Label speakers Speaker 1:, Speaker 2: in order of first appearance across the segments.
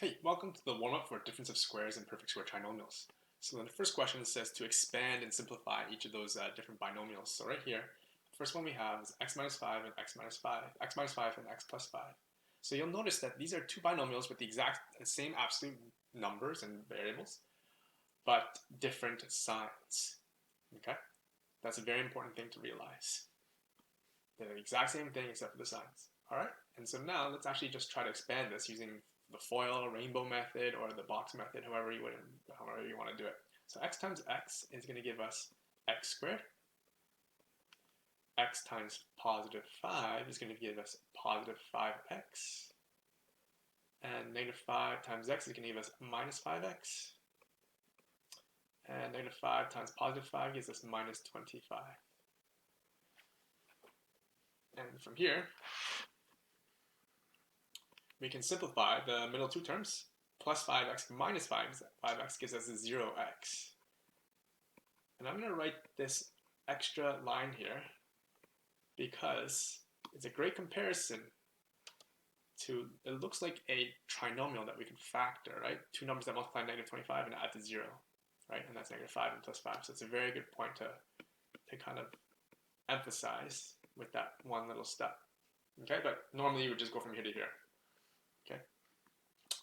Speaker 1: Hey, welcome to the warm-up for difference of squares and perfect square trinomials. So the first question says to expand and simplify each of those different binomials. So right here, the first one we have is x minus 5 and x minus 5, x minus 5 and x plus 5. So you'll notice that these are two binomials with the exact same absolute numbers and variables, but different signs. Okay? That's a very important thing to realize. They're the exact same thing except for the signs. Alright? And so now let's actually just try to expand this using the FOIL, rainbow method, or the box method, however you want to do it. So x times x is going to give us x squared. X times positive 5 is going to give us positive 5x. And negative 5 times x is going to give us minus 5x. And negative 5 times positive 5 gives us minus 25. And from here, we can simplify the middle two terms. Plus 5x minus 5x gives us 0x. And I'm going to write this extra line here because it's a great comparison to, it looks like a trinomial that we can factor, right? Two numbers that multiply negative 25 and add to 0, right? And that's negative 5 and plus 5. So it's a very good point to kind of emphasize with that one little step. Okay, but normally you would just go from here to here. Okay.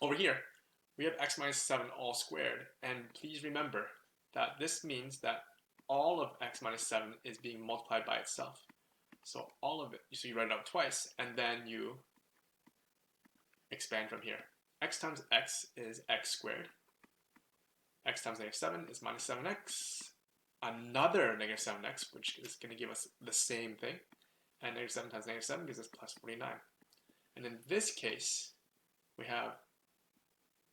Speaker 1: Over here, we have x minus 7 all squared, and please remember that this means that all of x minus 7 is being multiplied by itself. So all of it, so you write it out twice, and then you expand from here. X times x is x squared. X times negative 7 is minus 7x. Another negative 7x, which is going to give us the same thing. And negative 7 times negative 7 gives us plus 49. And in this case, we have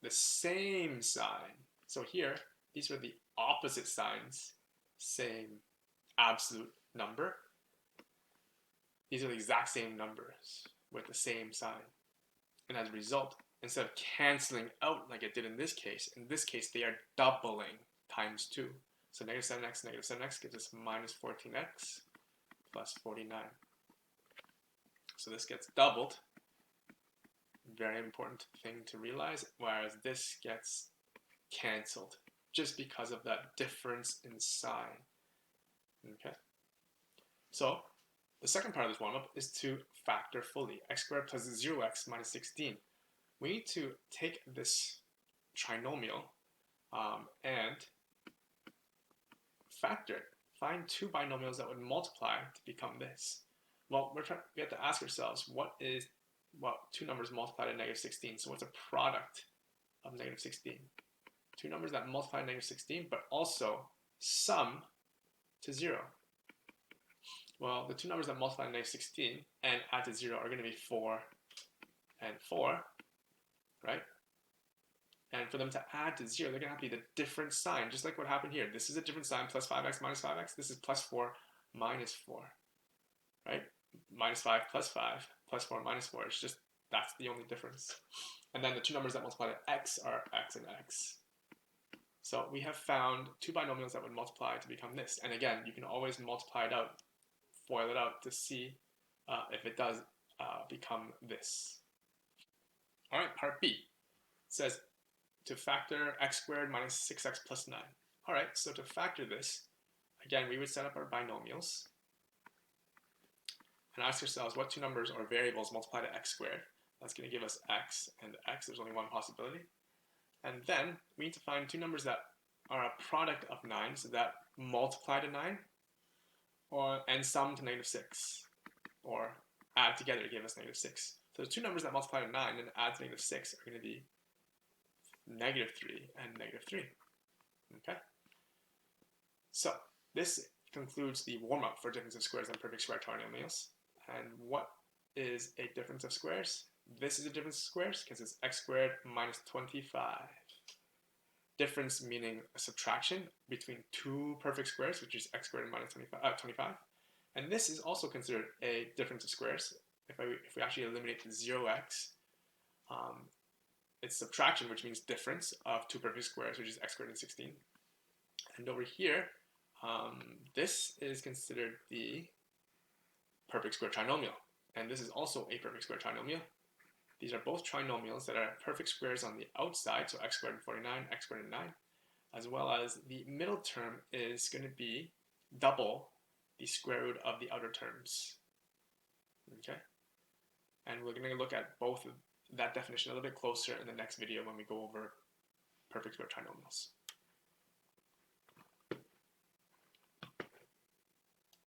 Speaker 1: the same sign. So here, these are the opposite signs, same absolute number. These are the exact same numbers with the same sign. And as a result, instead of canceling out like it did in this case they are doubling times 2. So negative 7x gives us minus 14x plus 49. So this gets doubled. Very important thing to realize, whereas this gets canceled just because of that difference in sign. Okay. So the second part of this warm-up is to factor fully. X squared plus 0x minus 16. We need to take this trinomial and factor it. Find two binomials that would multiply to become this. Well, we have to ask ourselves, what two numbers multiply to negative 16? So what's a product of negative 16? Two numbers that multiply to negative 16, but also sum to 0. Well, the two numbers that multiply to negative 16 and add to 0 are going to be 4 and 4, right? And for them to add to 0, they're going to have to be the different sign, just like what happened here. This is a different sign, plus 5x minus 5x. This is plus 4 minus 4, right? Minus 5 plus 5, plus 4 minus 4. It's just, that's the only difference. And then the two numbers that multiply to x are x and x. So we have found two binomials that would multiply to become this. And again, you can always multiply it out, FOIL it out to see if it does become this. All right, part B. It says to factor x squared minus 6x plus 9. All right, so to factor this, again, we would set up our binomials and ask ourselves what two numbers or variables multiply to x squared. That's going to give us x and x. There's only one possibility. And then we need to find two numbers that are a product of 9, so that multiply to 9, and sum to negative 6, or add together to give us negative 6. So the two numbers that multiply to 9 and add to negative 6 are going to be negative 3 and negative 3. Okay? So this concludes the warm-up for difference of squares and perfect square trinomials. And what is a difference of squares? This is a difference of squares because it's x squared minus 25. Difference meaning a subtraction between two perfect squares, which is x squared minus 25. And this is also considered a difference of squares. If we actually eliminate the 0x, it's subtraction, which means difference of two perfect squares, which is x squared and 16. And over here, this is considered the perfect square trinomial. And this is also a perfect square trinomial. These are both trinomials that are perfect squares on the outside, so x squared and 49, x squared and 9, as well as the middle term is going to be double the square root of the outer terms. Okay? And we're going to look at both of that definition a little bit closer in the next video when we go over perfect square trinomials.